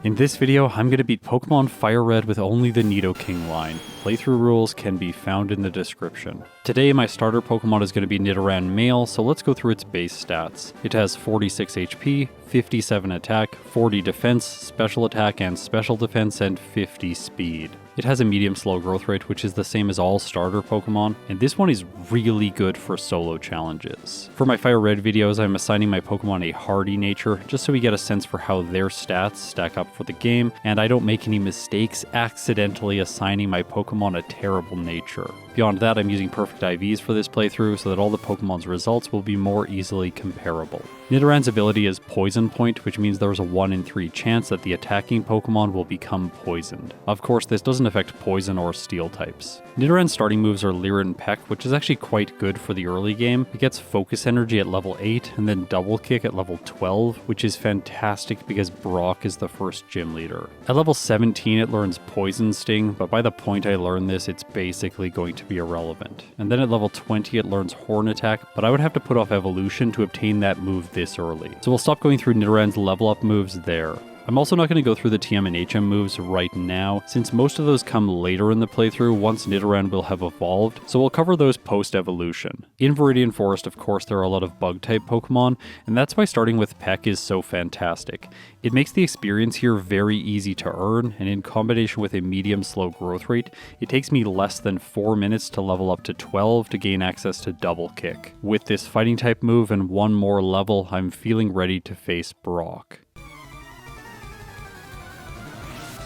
In this video, I'm going to beat Pokemon FireRed with only the Nidoking-Line. Playthrough rules can be found in the description. Today, my starter Pokemon is going to be Nidoran Male, so let's go through its base stats. It has 46 HP, 57 attack, 40 defense, special attack and special defense, and 50 speed. It has a medium slow growth rate, which is the same as all starter Pokemon, and this one is really good for solo challenges. For my FireRed videos, I'm assigning my Pokemon a hardy nature, just so we get a sense for how their stats stack up for the game, and I don't make any mistakes accidentally assigning my Pokemon a terrible nature. Beyond that, I'm using perfect IVs for this playthrough so that all the Pokemon's results will be more easily comparable. Nidoran's ability is Poison Point, which means there's a 1 in 3 chance that the attacking Pokemon will become poisoned. Of course, this doesn't affect Poison or Steel types. Nidoran's starting moves are Leer and Peck, which is actually quite good for the early game. It gets Focus Energy at level 8 and then Double Kick at level 12, which is fantastic because Brock is the first gym leader. At level 17 it learns Poison Sting, but by the point I learn this, it's basically going to be irrelevant. And then at level 20 it learns Horn Attack, but I would have to put off Evolution to obtain that move this early. So we'll stop going through Nidoran's level up moves there. I'm also not going to go through the TM and HM moves right now, since most of those come later in the playthrough once Nidoran will have evolved, so we'll cover those post-evolution. In Viridian Forest, of course, there are a lot of bug-type Pokemon, and that's why starting with Peck is so fantastic. It makes the experience here very easy to earn, and in combination with a medium slow growth rate, it takes me less than 4 minutes to level up to 12 to gain access to Double Kick. With this fighting type move and one more level, I'm feeling ready to face Brock.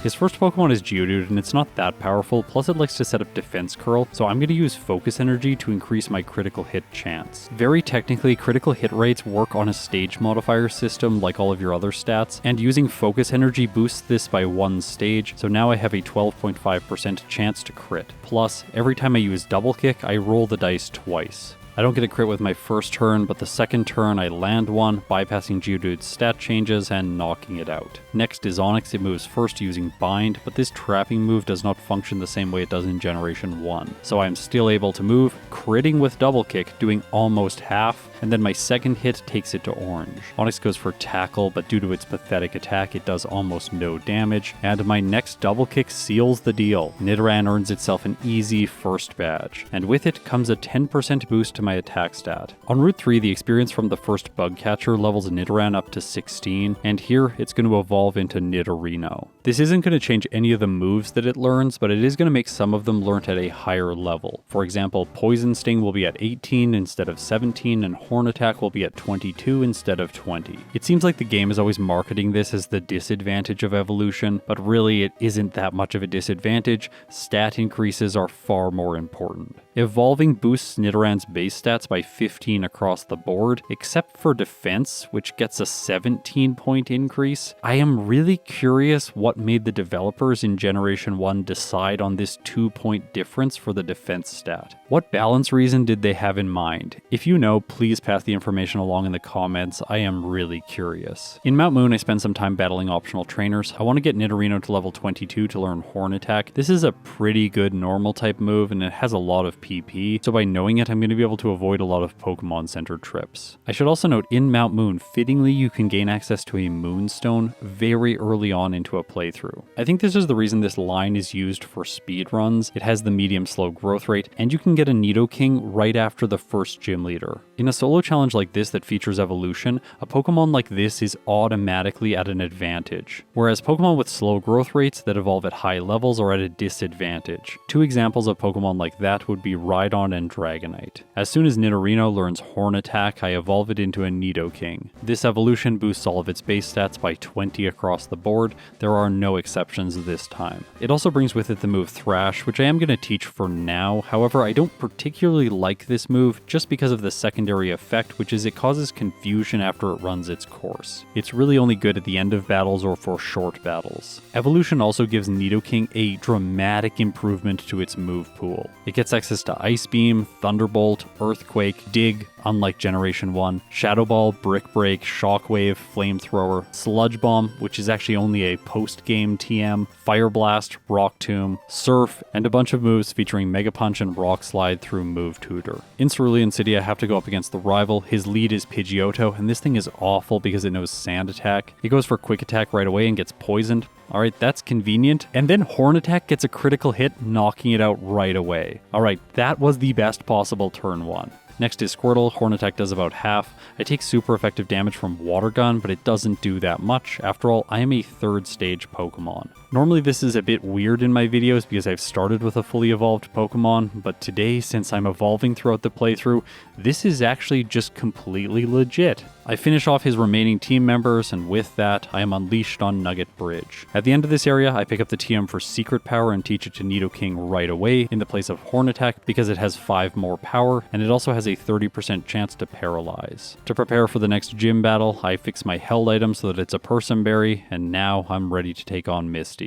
His first Pokemon is Geodude, and it's not that powerful, plus it likes to set up Defense Curl, so I'm going to use Focus Energy to increase my critical hit chance. Very technically, critical hit rates work on a stage modifier system like all of your other stats, and using Focus Energy boosts this by 1 stage, so now I have a 12.5% chance to crit. Plus, every time I use Double Kick, I roll the dice twice. I don't get a crit with my first turn, but the second turn I land one, bypassing Geodude's stat changes and knocking it out. Next is Onix. It moves first using Bind, but this trapping move does not function the same way it does in Generation 1. So I'm still able to move, critting with Double Kick, doing almost half, and then my second hit takes it to orange. Onix goes for Tackle, but due to its pathetic attack, it does almost no damage, and my next Double Kick seals the deal. Nidoran earns itself an easy first badge, and with it comes a 10% boost to my attack stat. On Route 3, the experience from the first bug catcher levels Nidoran up to 16, and here it's going to evolve into Nidorino. This isn't going to change any of the moves that it learns, but it is going to make some of them learnt at a higher level. For example, Poison Sting will be at 18 instead of 17, and Horn Attack will be at 22 instead of 20. It seems like the game is always marketing this as the disadvantage of evolution, but really it isn't that much of a disadvantage. Stat increases are far more important. Evolving boosts Nidoran's base stats by 15 across the board, except for defense, which gets a 17-point increase. I am really curious what made the developers in Generation 1 decide on this 2-point difference for the defense stat. What balance reason did they have in mind? If you know, please pass the information along in the comments. I am really curious. In Mount Moon, I spend some time battling optional trainers. I want to get Nidorino to level 22 to learn Horn Attack. This is a pretty good normal type move, and it has a lot of PP, so by knowing it, I'm going to be able to avoid a lot of Pokemon-centered trips. I should also note, in Mount Moon, fittingly you can gain access to a Moonstone very early on into a playthrough. I think this is the reason this line is used for speedruns. It has the medium slow growth rate, and you can get a Nidoking right after the first gym leader. In a solo challenge like this that features evolution, a Pokemon like this is automatically at an advantage, whereas Pokemon with slow growth rates that evolve at high levels are at a disadvantage. Two examples of Pokemon like that would be Rhydon and Dragonite. As soon as Nidorino learns Horn Attack, I evolve it into a Nidoking. This evolution boosts all of its base stats by 20 across the board. There are no exceptions this time. It also brings with it the move Thrash, which I am going to teach for now. However, I don't particularly like this move just because of the secondary effect, which is it causes confusion after it runs its course. It's really only good at the end of battles or for short battles. Evolution also gives Nidoking a dramatic improvement to its move pool. It gets access to Ice Beam, Thunderbolt, Earthquake, Dig, unlike Generation 1. Shadow Ball, Brick Break, Shockwave, Flamethrower, Sludge Bomb, which is actually only a post-game TM, Fire Blast, Rock Tomb, Surf, and a bunch of moves featuring Mega Punch and Rock Slide through Move Tutor. In Cerulean City, I have to go up against the rival. His lead is Pidgeotto, and this thing is awful because it knows Sand Attack. It goes for Quick Attack right away and gets poisoned. Alright, that's convenient. And then Horn Attack gets a critical hit, knocking it out right away. Alright, that was the best possible turn 1. Next is Squirtle. Horn Attack does about half. I take super effective damage from Water Gun, but it doesn't do that much. After all, I am a 3rd stage Pokemon. Normally this is a bit weird in my videos because I've started with a fully evolved Pokemon, but today, since I'm evolving throughout the playthrough, this is actually just completely legit. I finish off his remaining team members, and with that, I am unleashed on Nugget Bridge. At the end of this area, I pick up the TM for Secret Power and teach it to Nidoking right away in the place of Horn Attack because it has 5 more power, and it also has a 30% chance to paralyze. To prepare for the next gym battle, I fix my held item so that it's a Person Berry, and now I'm ready to take on Misty.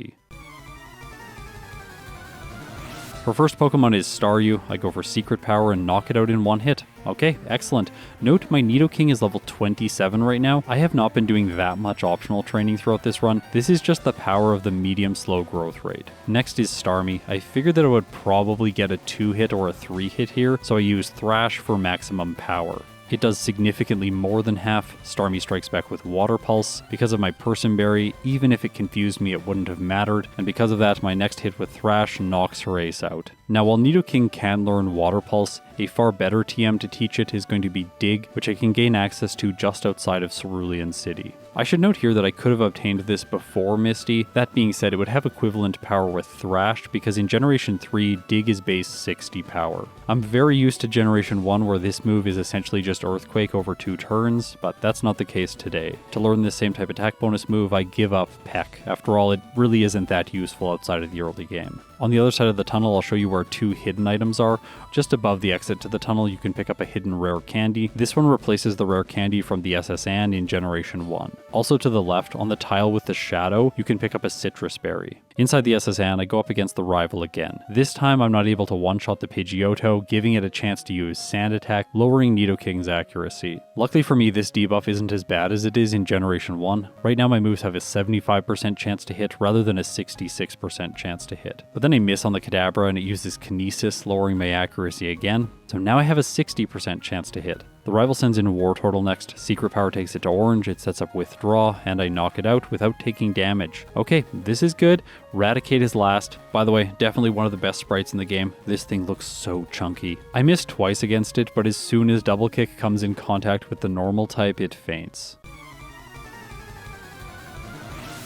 Her first Pokemon is Staryu. I go for Secret Power and knock it out in one hit. Okay, excellent. Note my Nidoking is level 27 right now. I have not been doing that much optional training throughout this run. This is just the power of the medium slow growth rate. Next is Starmie. I figured that I would probably get a 2-hit or a 3-hit here, so I use Thrash for maximum power. It does significantly more than half. Starmie strikes back with Water Pulse. Because of my Person Berry, even if it confused me, it wouldn't have mattered, and because of that, my next hit with Thrash knocks her ace out. Now, while Nidoking can learn Water Pulse, a far better TM to teach it is going to be Dig, which I can gain access to just outside of Cerulean City. I should note here that I could have obtained this before Misty. That being said, it would have equivalent power with Thrash, because in Generation 3, Dig is base 60 power. I'm very used to Generation 1 where this move is essentially just Earthquake over 2 turns, but that's not the case today. To learn this same type attack bonus move, I give up Peck. After all, it really isn't that useful outside of the early game. On the other side of the tunnel, I'll show you where 2 hidden items are. Just above the exit to the tunnel, you can pick up a hidden rare candy. This one replaces the rare candy from the SS Anne in Generation 1. Also to the left, on the tile with the shadow, you can pick up a citrus berry. Inside the SS Anne, I go up against the rival again. This time, I'm not able to one-shot the Pidgeotto, giving it a chance to use Sand Attack, lowering Nidoking's accuracy. Luckily for me, this debuff isn't as bad as it is in Generation 1. Right now, my moves have a 75% chance to hit rather than a 66% chance to hit. But then I miss on the Kadabra and it uses Kinesis, lowering my accuracy again. So now I have a 60% chance to hit. The rival sends in Wartortle next. Secret Power takes it to orange, it sets up Withdraw, and I knock it out without taking damage. Okay, this is good. Raticate is last. By the way, definitely one of the best sprites in the game. This thing looks so chunky. I missed twice against it, but as soon as Double Kick comes in contact with the normal type, it faints.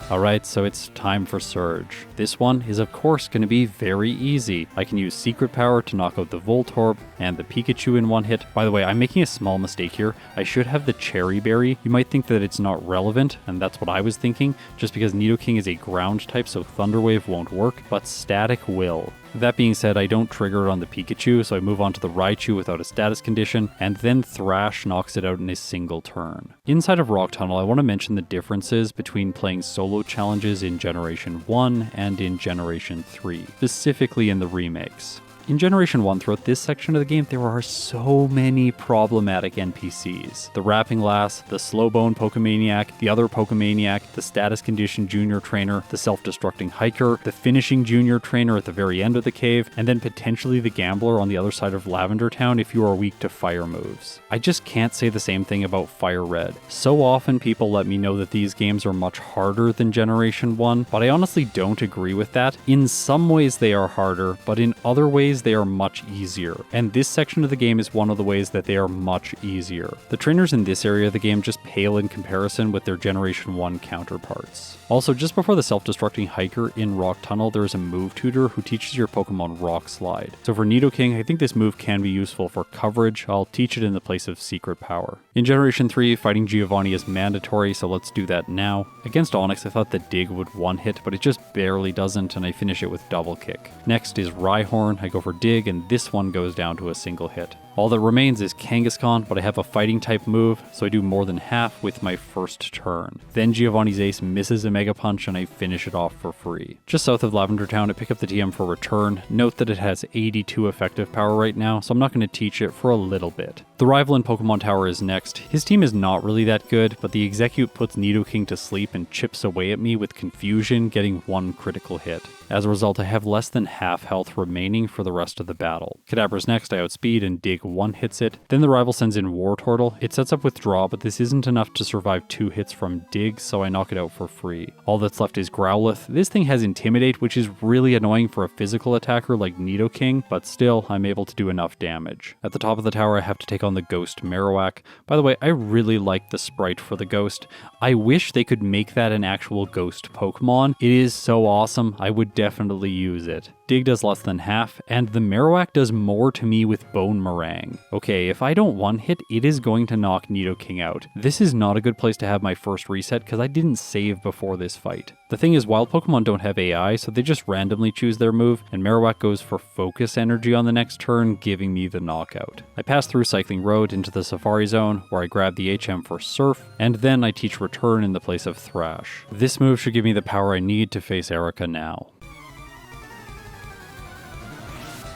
Alright, so it's time for Surge. This one is of course going to be very easy. I can use Secret Power to knock out the Voltorb and the Pikachu in one hit. By the way, I'm making a small mistake here. I should have the Cherry Berry. You might think that it's not relevant, and that's what I was thinking, just because Nidoking is a ground type, so Thunder Wave won't work, but Static will. That being said, I don't trigger it on the Pikachu, so I move on to the Raichu without a status condition, and then Thrash knocks it out in a single turn. Inside of Rock Tunnel, I want to mention the differences between playing solo challenges in Generation 1 and in Generation 3, specifically in the remakes. In Generation 1, throughout this section of the game, there are so many problematic NPCs. The Rapping Lass, the Slowbone Pokemaniac, the other Pokemaniac, the Status Condition Junior Trainer, the Self-Destructing Hiker, the Finishing Junior Trainer at the very end of the cave, and then potentially the Gambler on the other side of Lavender Town if you are weak to fire moves. I just can't say the same thing about FireRed. So often people let me know that these games are much harder than Generation 1, but I honestly don't agree with that. In some ways they are harder, but in other ways they are much easier, and this section of the game is one of the ways that they are much easier. The trainers in this area of the game just pale in comparison with their Generation 1 counterparts. Also, just before the Self-Destructing Hiker in Rock Tunnel, there is a move tutor who teaches your Pokemon Rock Slide. So for Nidoking, I think this move can be useful for coverage. I'll teach it in the place of Secret Power. In Generation 3, fighting Giovanni is mandatory, so let's do that now. Against Onix, I thought that Dig would one-hit, but it just barely doesn't, and I finish it with Double Kick. Next is Rhyhorn. I go for Dig, and this one goes down to a single hit. All that remains is Kangaskhan, but I have a fighting type move, so I do more than half with my first turn. Then Giovanni's ace misses a Mega Punch and I finish it off for free. Just south of Lavender Town, I pick up the TM for return. Note that it has 82 effective power right now, so I'm not going to teach it for a little bit. The rival in Pokemon Tower is next. His team is not really that good, but the Execute puts Nidoking to sleep and chips away at me with confusion, getting one critical hit. As a result, I have less than half health remaining for the rest of the battle. Kadabra's next, I outspeed and Dig one-hits it. Then the rival sends in War Turtle. It sets up Withdraw, but this isn't enough to survive 2 hits from Dig, so I knock it out for free. All that's left is Growlithe. This thing has Intimidate, which is really annoying for a physical attacker like Nidoking, but still, I'm able to do enough damage. At the top of the tower, I have to take on the Ghost Marowak. By the way, I really like the sprite for the Ghost. I wish they could make that an actual Ghost Pokemon. It is so awesome, I would definitely use it. Dig does less than half, and the Marowak does more to me with Bone Meringue. Okay, if I don't one-hit, it is going to knock Nidoking out. This is not a good place to have my first reset because I didn't save before this fight. The thing is, wild Pokemon don't have AI, so they just randomly choose their move, and Marowak goes for Focus Energy on the next turn, giving me the knockout. I pass through Cycling Road into the Safari Zone, where I grab the HM for Surf, and then I teach Return in the place of Thrash. This move should give me the power I need to face Erika now.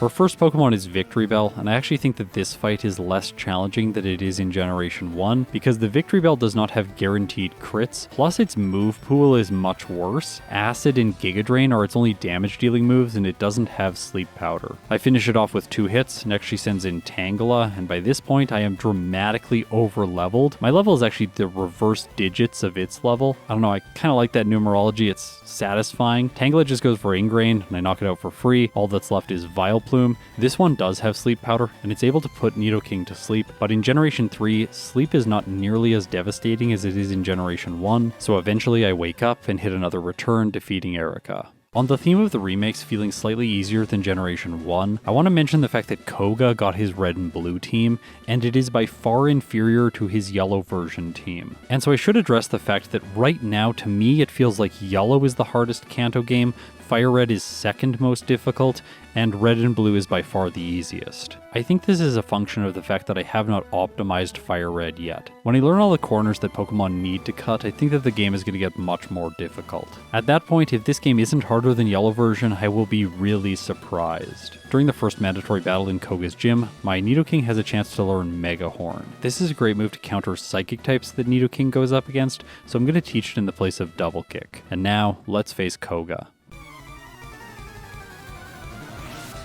Our first Pokemon is Victory Bell, and I actually think that this fight is less challenging than it is in Generation 1, because the Victory Bell does not have guaranteed crits, plus its move pool is much worse. Acid and Giga Drain are its only damage dealing moves, and it doesn't have Sleep Powder. I finish it off with 2 hits, next she sends in Tangela, and by this point I am dramatically over leveled. My level is actually the reverse digits of its level. I don't know, I kind of like that numerology, it's satisfying. Tangela just goes for Ingrain, and I knock it out for free. All that's left is Vileplume. This one does have Sleep Powder, and it's able to put Nidoking to sleep, but in Generation 3, sleep is not nearly as devastating as it is in Generation 1, so eventually I wake up and hit another return, defeating Erika. On the theme of the remakes feeling slightly easier than Generation 1, I want to mention the fact that Koga got his red and blue team, and it is by far inferior to his yellow version team. And so I should address the fact that right now, to me, it feels like yellow is the hardest Kanto game, FireRed is second most difficult, and red and blue is by far the easiest. I think this is a function of the fact that I have not optimized FireRed yet. When I learn all the corners that Pokemon need to cut, I think that the game is going to get much more difficult. At that point, if this game isn't harder than yellow version, I will be really surprised. During the first mandatory battle in Koga's gym, my Nidoking has a chance to learn Mega Horn. This is a great move to counter psychic types that Nidoking goes up against, so I'm going to teach it in the place of Double Kick. And now, let's face Koga.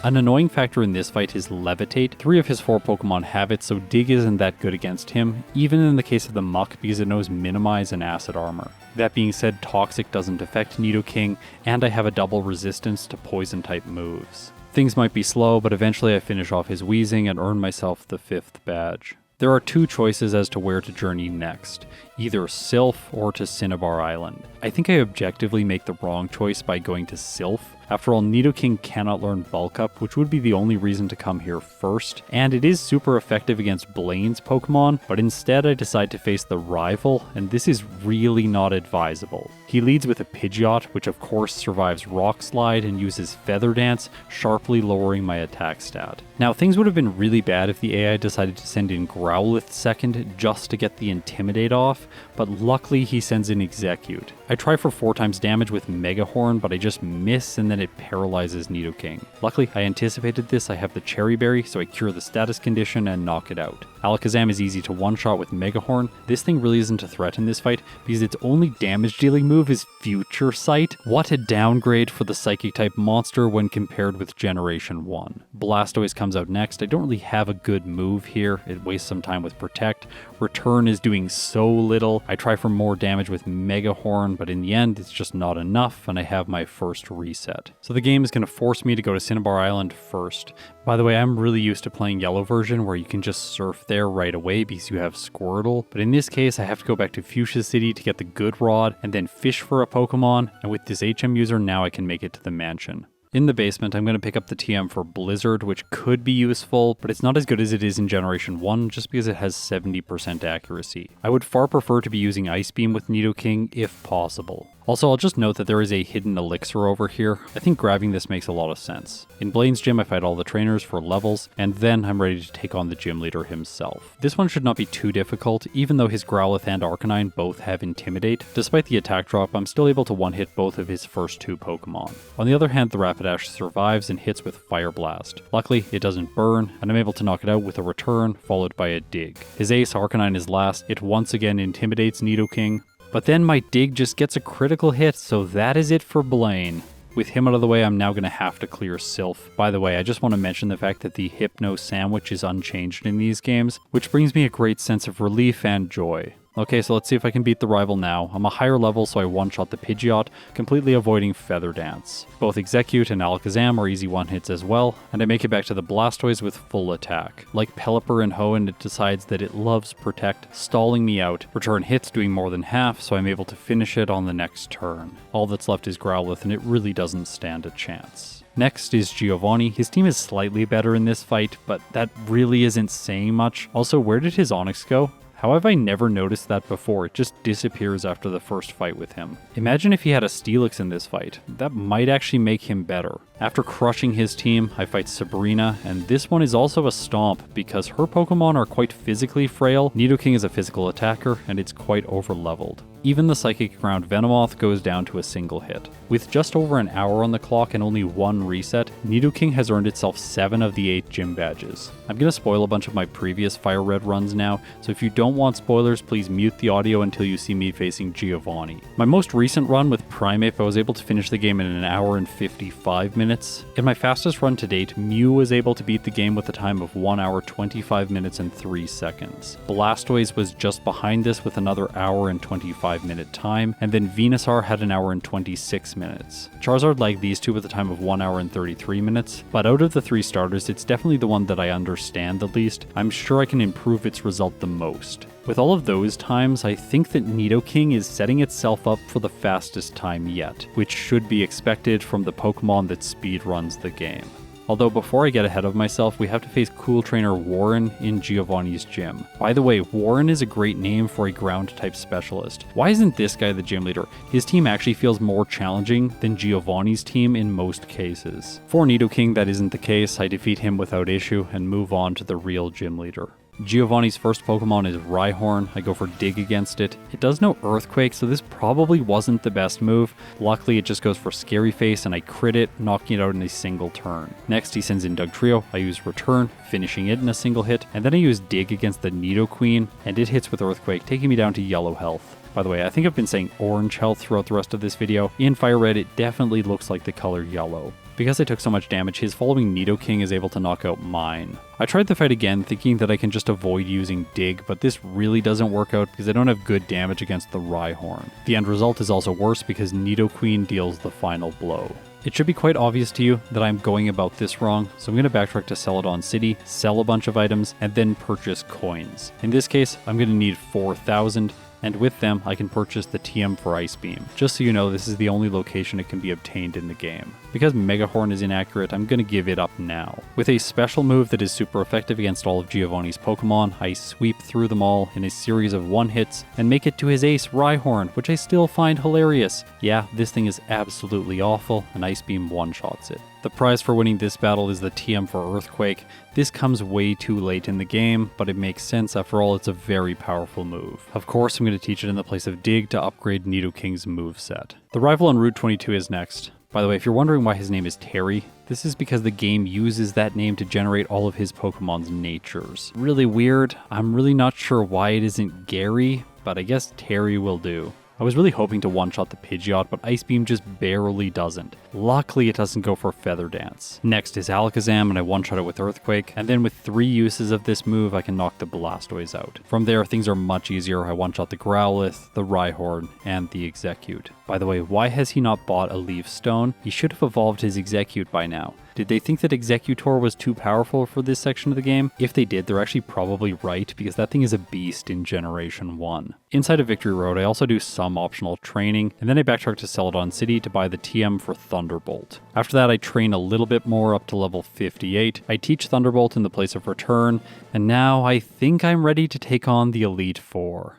An annoying factor in this fight is Levitate. 3 of his 4 Pokemon have it, so Dig isn't that good against him, even in the case of the Muck because it knows Minimize and Acid Armor. That being said, Toxic doesn't affect Nidoking, and I have a double resistance to Poison-type moves. Things might be slow, but eventually I finish off his Wheezing and earn myself the 5th badge. There are 2 choices as to where to journey next, either Silph or to Cinnabar Island. I think I objectively make the wrong choice by going to Silph. After all, Nidoking cannot learn Bulk Up, which would be the only reason to come here first, and it is super effective against Blaine's Pokemon, but instead I decide to face the rival, and this is really not advisable. He leads with a Pidgeot, which of course survives Rock Slide and uses Feather Dance, sharply lowering my attack stat. Now, things would have been really bad if the AI decided to send in Growlithe second just to get the Intimidate off, but luckily he sends in Execute. I try for 4 times damage with Mega Horn, but I just miss and then it paralyzes Nidoking. Luckily, I anticipated this, I have the Cherry Berry, so I cure the status condition and knock it out. Alakazam is easy to one-shot with Mega Horn. This thing really isn't a threat in this fight because its only damage-dealing move is Future Sight. What a downgrade for the Psychic-type monster when compared with Generation 1. Blastoise comes out next. I don't really have a good move here. It wastes some time with Protect. Return is doing so little. I try for more damage with Mega Horn, but in the end, it's just not enough, and I have my first reset. So the game is going to force me to go to Cinnabar Island first. By the way, I'm really used to playing yellow version where you can just surf there right away because you have Squirtle, but in this case I have to go back to Fuchsia City to get the Good Rod and then fish for a Pokemon, and with this HM user now I can make it to the mansion. In the basement, I'm going to pick up the TM for Blizzard, which could be useful, but it's not as good as it is in Generation 1 just because it has 70% accuracy. I would far prefer to be using Ice Beam with Nidoking if possible. Also, I'll just note that there is a hidden elixir over here. I think grabbing this makes a lot of sense. In Blaine's gym, I fight all the trainers for levels, and then I'm ready to take on the gym leader himself. This one should not be too difficult, even though his Growlithe and Arcanine both have Intimidate. Despite the attack drop, I'm still able to one-hit both of his first two Pokemon. On the other hand, the Rapidash survives and hits with Fire Blast. Luckily, it doesn't burn, and I'm able to knock it out with a Return, followed by a Dig. His ace, Arcanine, is last. It once again intimidates Nidoking, but then my Dig just gets a critical hit, so that is it for Blaine. With him out of the way, I'm now going to have to clear Silph. By the way, I just want to mention the fact that the Hypno Sandwich is unchanged in these games, which brings me a great sense of relief and joy. Okay, so let's see if I can beat the rival now. I'm a higher level, so I one-shot the Pidgeot, completely avoiding Feather Dance. Both Execute and Alakazam are easy one-hits as well, and I make it back to the Blastoise with full attack. Like Pelipper and Hoenn, it decides that it loves Protect, stalling me out. Return hits doing more than half, so I'm able to finish it on the next turn. All that's left is Growlithe, and it really doesn't stand a chance. Next is Giovanni. His team is slightly better in this fight, but that really isn't saying much. Also, where did his Onix go? How have I never noticed that before? It just disappears after the first fight with him. Imagine if he had a Steelix in this fight. That might actually make him better. After crushing his team, I fight Sabrina, and this one is also a stomp because her Pokemon are quite physically frail. Nidoking is a physical attacker, and it's quite over-leveled. Even the Psychic Ground Venomoth goes down to a single hit. With just over an hour on the clock and only one reset, Nidoking has earned itself 7 of the 8 gym badges. I'm going to spoil a bunch of my previous FireRed runs now, so if you don't want spoilers, please mute the audio until you see me facing Giovanni. My most recent run with Primeape, I was able to finish the game in an hour and 55 minutes. In my fastest run to date, Mew was able to beat the game with a time of 1 hour 25 minutes and 3 seconds. Blastoise was just behind this with another hour and 25-minute time, and then Venusaur had an hour and 26 minutes. Charizard lagged these two with a time of 1 hour and 33 minutes, but out of the 3 starters, it's definitely the one that I understand the least. I'm sure I can improve its result the most. With all of those times, I think that Nidoking is setting itself up for the fastest time yet, which should be expected from the Pokemon that speedruns the game. Although before I get ahead of myself, we have to face Cool Trainer Warren in Giovanni's gym. By the way, Warren is a great name for a ground-type specialist. Why isn't this guy the gym leader? His team actually feels more challenging than Giovanni's team in most cases. For Nidoking, that isn't the case. I defeat him without issue and move on to the real gym leader. Giovanni's first Pokemon is Rhyhorn. I go for Dig against it. It does no Earthquake, so this probably wasn't the best move. Luckily, it just goes for Scary Face, and I crit it, knocking it out in a single turn. Next, he sends in Dugtrio. I use Return, finishing it in a single hit, and then I use Dig against the Nidoqueen, and it hits with Earthquake, taking me down to yellow health. By the way, I think I've been saying orange health throughout the rest of this video. In FireRed, it definitely looks like the color yellow. Because I took so much damage, his following Nidoking is able to knock out mine. I tried the fight again, thinking that I can just avoid using Dig, but this really doesn't work out because I don't have good damage against the Rhyhorn. The end result is also worse because Nidoqueen deals the final blow. It should be quite obvious to you that I'm going about this wrong, so I'm going to backtrack to Celadon City, sell a bunch of items, and then purchase coins. In this case, I'm going to need 4,000, and with them, I can purchase the TM for Ice Beam. Just so you know, this is the only location it can be obtained in the game. Because Megahorn is inaccurate, I'm going to give it up now. With a special move that is super effective against all of Giovanni's Pokemon, I sweep through them all in a series of one-hits and make it to his ace, Rhyhorn, which I still find hilarious. Yeah, this thing is absolutely awful, and Ice Beam one-shots it. The prize for winning this battle is the TM for Earthquake. This comes way too late in the game, but it makes sense. After all, it's a very powerful move. Of course, I'm going to teach it in the place of Dig to upgrade Nidoking's moveset. The rival on Route 22 is next. By the way, if you're wondering why his name is Terry, this is because the game uses that name to generate all of his Pokemon's natures. Really weird. I'm really not sure why it isn't Gary, but I guess Terry will do. I was really hoping to one-shot the Pidgeot, but Ice Beam just barely doesn't. Luckily, it doesn't go for Feather Dance. Next is Alakazam, and I one-shot it with Earthquake, and then with 3 uses of this move, I can knock the Blastoise out. From there, things are much easier. I one-shot the Growlithe, the Rhyhorn, and the Execute. By the way, why has he not bought a Leaf Stone? He should have evolved his Execute by now. Did they think that Executor was too powerful for this section of the game? If they did, they're actually probably right, because that thing is a beast in Generation 1. Inside of Victory Road, I also do some optional training, and then I backtrack to Celadon City to buy the TM for Thunderbolt. After that, I train a little bit more up to level 58. I teach Thunderbolt in the place of return, and now I think I'm ready to take on the Elite Four.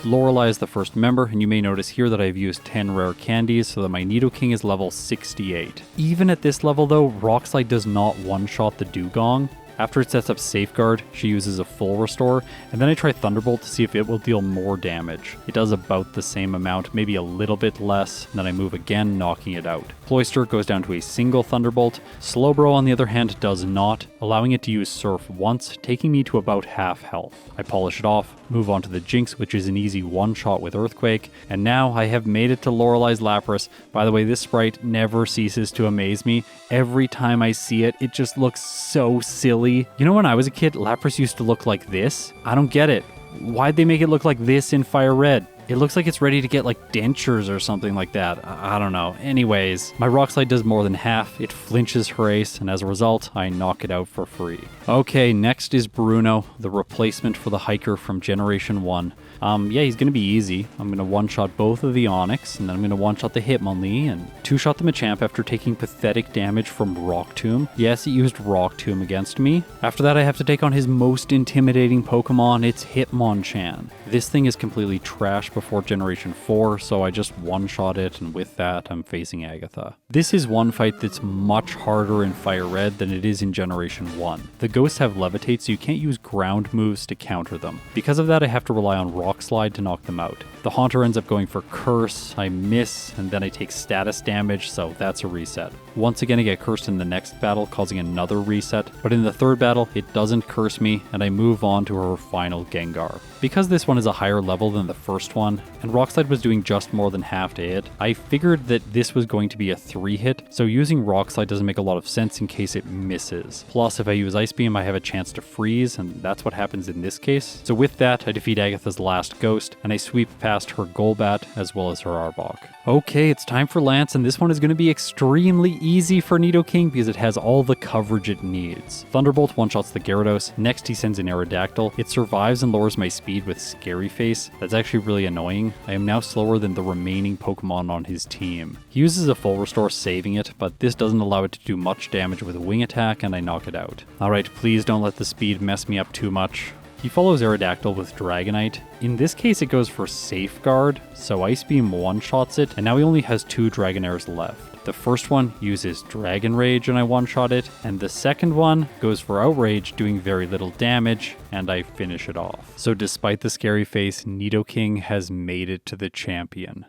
Lorelei is the first member, and you may notice here that I've used 10 rare candies so that my Nidoking is level 68. Even at this level though, Rock Slide does not one-shot the Dugong. After it sets up Safeguard, she uses a full restore, and then I try Thunderbolt to see if it will deal more damage. It does about the same amount, maybe a little bit less, and then I move again, knocking it out. Cloyster goes down to a single Thunderbolt. Slowbro, on the other hand, does not, allowing it to use Surf once, taking me to about half health. I polish it off, move on to the Jinx, which is an easy one-shot with Earthquake, and now I have made it to Lorelei's Lapras. By the way, this sprite never ceases to amaze me. Every time I see it, it just looks so silly. You know, when I was a kid, Lapras used to look like this? I don't get it. Why'd they make it look like this in FireRed? It looks like it's ready to get like dentures or something like that. I don't know. Anyways, my Rock Slide does more than half. It flinches her ace, and as a result, I knock it out for free. Okay, next is Bruno, the replacement for the Hiker from Generation 1. Yeah, he's going to be easy. I'm going to one-shot both of the Onix, and then I'm going to one-shot the Hitmonlee, and two-shot the Machamp after taking pathetic damage from Rock Tomb. Yes, it used Rock Tomb against me. After that, I have to take on his most intimidating Pokemon. It's Hitmonchan. This thing is completely trash before Generation 4, so I just one-shot it, and with that, I'm facing Agatha. This is one fight that's much harder in FireRed than it is in Generation 1. The Ghosts have Levitate, so you can't use ground moves to counter them. Because of that, I have to rely on Rock Slide to knock them out. The Haunter ends up going for Curse, I miss, and then I take status damage, so that's a reset. Once again, I get cursed in the next battle, causing another reset, but in the third battle, it doesn't curse me, and I move on to her final Gengar. Because this one is a higher level than the first one, and Rock Slide was doing just more than half to hit, I figured that this was going to be a 3-hit, so using Rock Slide doesn't make a lot of sense in case it misses. Plus, if I use Ice Beam, I have a chance to freeze, and that's what happens in this case. So with that, I defeat Agatha's last Ghost, and I sweep past her Golbat, as well as her Arbok. Okay, it's time for Lance, and this one is going to be extremely easy for Nidoking because it has all the coverage it needs. Thunderbolt one-shots the Gyarados, next he sends an Aerodactyl. It survives and lowers my speed with Scary Face. That's actually really annoying. I am now slower than the remaining Pokemon on his team. He uses a full restore, saving it, but this doesn't allow it to do much damage with a Wing Attack, and I knock it out. Alright, please don't let the speed mess me up too much. He follows Aerodactyl with Dragonite. In this case, it goes for Safeguard, so Ice Beam one-shots it, and now he only has 2 Dragonairs left. The first one uses Dragon Rage and I one-shot it, and the second one goes for Outrage, doing very little damage, and I finish it off. So despite the Scary Face, Nidoking has made it to the champion.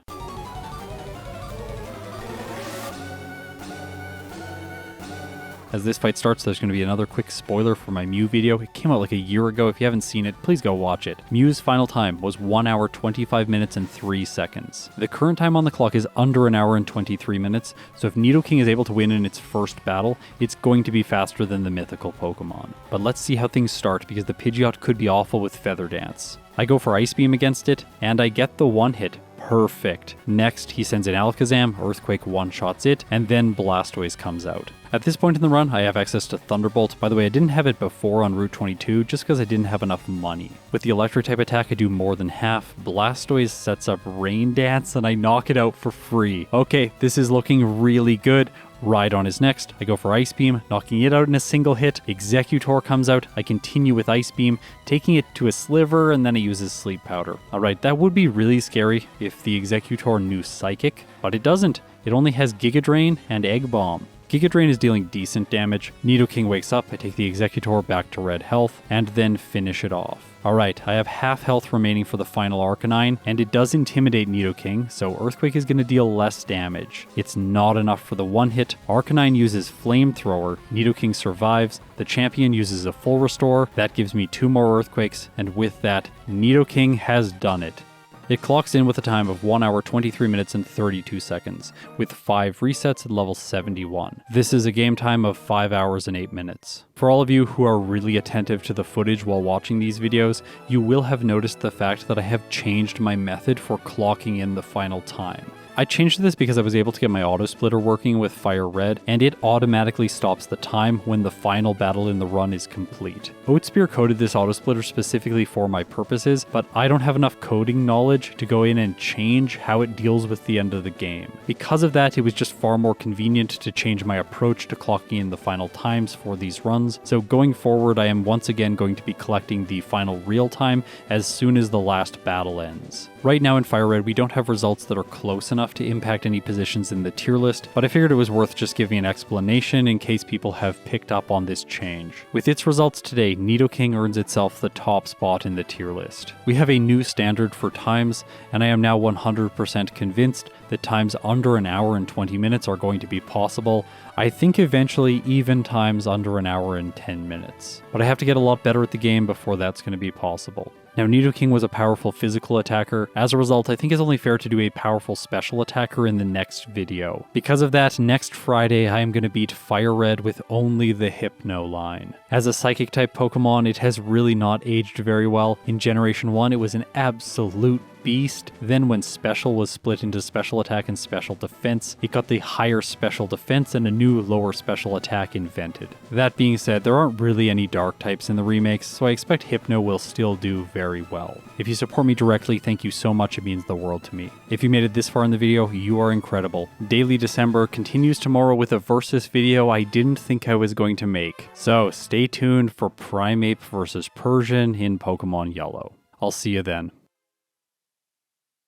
As this fight starts, there's going to be another quick spoiler for my Mew video. It came out like a year ago. If you haven't seen it, please go watch it. Mew's final time was 1 hour, 25 minutes, and 3 seconds. The current time on the clock is under an hour and 23 minutes, so if Nidoking is able to win in its first battle, it's going to be faster than the mythical Pokemon. But let's see how things start, because the Pidgeot could be awful with Feather Dance. I go for Ice Beam against it, and I get the one-hit. Perfect. Next, he sends in Alakazam, Earthquake one-shots it, and then Blastoise comes out. At this point in the run, I have access to Thunderbolt. By the way, I didn't have it before on Route 22 just because I didn't have enough money. With the Electric type attack, I do more than half. Blastoise sets up Rain Dance, and I knock it out for free. Okay, this is looking really good. Rhydon is next. I go for Ice Beam, knocking it out in a single hit. Executor comes out. I continue with Ice Beam, taking it to a sliver, and then it uses Sleep Powder. Alright, that would be really scary if the Executor knew Psychic, but it doesn't. It only has Giga Drain and Egg Bomb. Giga Drain is dealing decent damage. Nidoking wakes up, I take the Executor back to red health, and then finish it off. Alright, I have half health remaining for the final Arcanine, and it does intimidate Nidoking, so Earthquake is going to deal less damage. It's not enough for the one hit. Arcanine uses Flamethrower, Nidoking survives, the champion uses a full restore, that gives me 2 more Earthquakes, and with that, Nidoking has done it. It clocks in with a time of 1 hour 23 minutes and 32 seconds, with 5 resets at level 71. This is a game time of 5 hours and 8 minutes. For all of you who are really attentive to the footage while watching these videos, you will have noticed the fact that I have changed my method for clocking in the final time. I changed this because I was able to get my auto splitter working with FireRed, and it automatically stops the time when the final battle in the run is complete. Oatspear coded this auto splitter specifically for my purposes, but I don't have enough coding knowledge to go in and change how it deals with the end of the game. Because of that, it was just far more convenient to change my approach to clocking in the final times for these runs, so going forward I am once again going to be collecting the final real time as soon as the last battle ends. Right now in FireRed, we don't have results that are close enough to impact any positions in the tier list, but I figured it was worth just giving an explanation in case people have picked up on this change. With its results today, Nidoking earns itself the top spot in the tier list. We have a new standard for times, and I am now 100% convinced that times under an hour and 20 minutes are going to be possible. I think eventually even times under an hour and 10 minutes. But I have to get a lot better at the game before that's going to be possible. Now, Nidoking was a powerful physical attacker. As a result, I think it's only fair to do a powerful special attacker in the next video. Because of that, next Friday I am going to beat FireRed with only the Hypno-Line. As a psychic type Pokemon, it has really not aged very well. In Generation 1, it was an absolute beast. Then when Special was split into Special Attack and Special Defense, it got the higher Special Defense and a new lower Special Attack invented. That being said, there aren't really any Dark types in the remakes, so I expect Hypno will still do very well. If you support me directly, thank you so much, it means the world to me. If you made it this far in the video, you are incredible. Daily December continues tomorrow with a versus video I didn't think I was going to make. So stay tuned for Primeape versus Persian in Pokemon Yellow. I'll see you then.